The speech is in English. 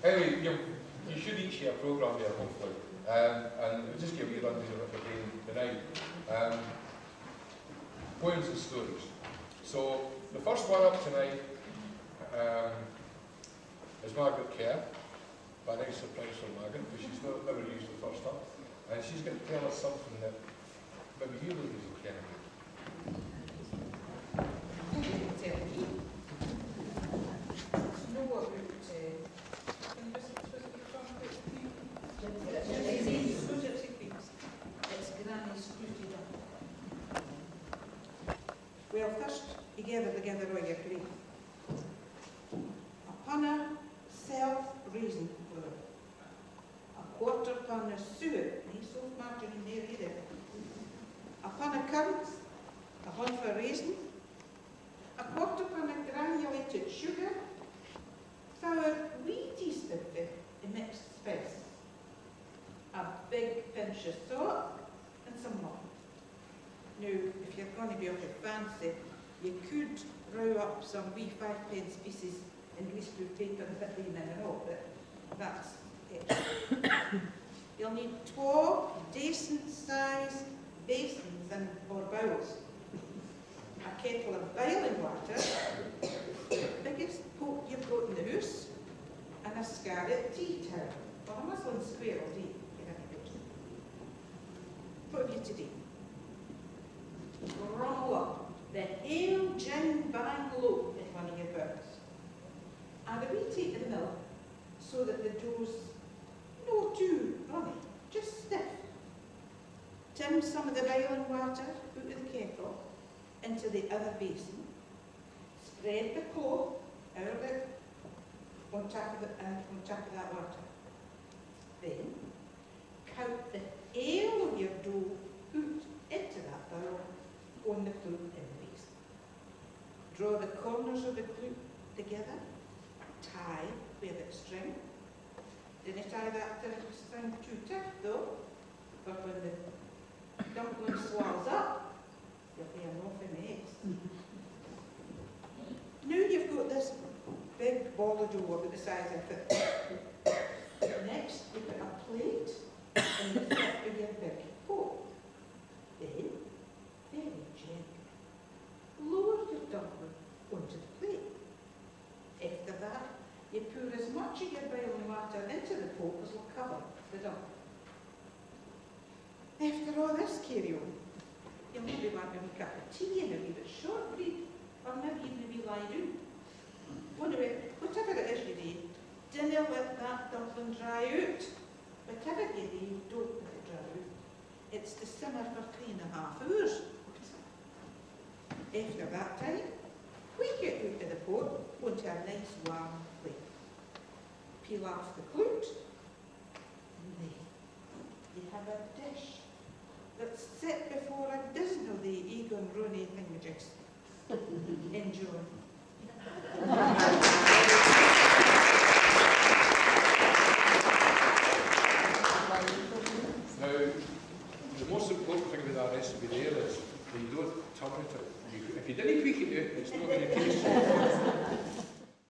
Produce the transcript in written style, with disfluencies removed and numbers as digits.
Anyway, you should each share a programme there, hopefully. And we'll just give you a run through it again tonight. Poems and stories. So, the first one up tonight is Margaret Kerr. By a nice surprise for Margaret, because she's never used the first up. And she's going to tell us something that maybe you ladies will care about. It's Grannie's Clootie Dumplin. Well, first, you gather together all your grief. Upon a self-reason for it. A quarter upon a suet, and he's so margarine there either. Upon a currant, a one for a raisin, a quarter upon a granulated sugar, for a wee teaspoon of mixed spice, a big pinch of salt, and some malt. Now, if you're going to be a bit fancy, you could row up some wee 5-pence pieces in greaseproof paper and put them in and all, but that's it. You'll need 12 decent-sized basins or bowls, a kettle of boiling water, the biggest pot you've got in the house, and a scarlet tea towel, or a muslin square will do. What have you to do? Roll up the ale gin bangalow in one of your bowls. Add a wee tea to the milk so that the dough's not too runny, just stiff. Tim some of the boiling water out of the kettle into the other basin. Spread the cloth out of it on top of that water. Then count the ale of your dough out into that bowl on the cloth in the basin. Draw the corners of the cloth together. Tie with a string. Didn't tie that string too tight though, but when the dumpling swells up, you'll be an awful mess. Now you've got this big ball of dough about the size of it. Next, you put a plate in the top of your big pot. Then, very gently, lower your dumpling onto the plate. After that, you pour as much of your boiling water into the pot as will cover the dumpling. After all this carry on, you'll maybe want a wee cup of tea and a wee bit of shortbread, or maybe even a wee lie down. Anyway, whatever it is you do, dinna let that dumpling dry out. Whatever you do, don't let it dry out. It's to simmer for 3.5 hours. After that time, squeak it out of the pot onto a nice warm plate. Peel off the clout, and then you have a dish that's set before a dozen of the Egon Roney thingamajigs. Enjoy. Now, the most important thing about that recipe there is that you don't turn it. If you didn't tweak it out, it's not going to take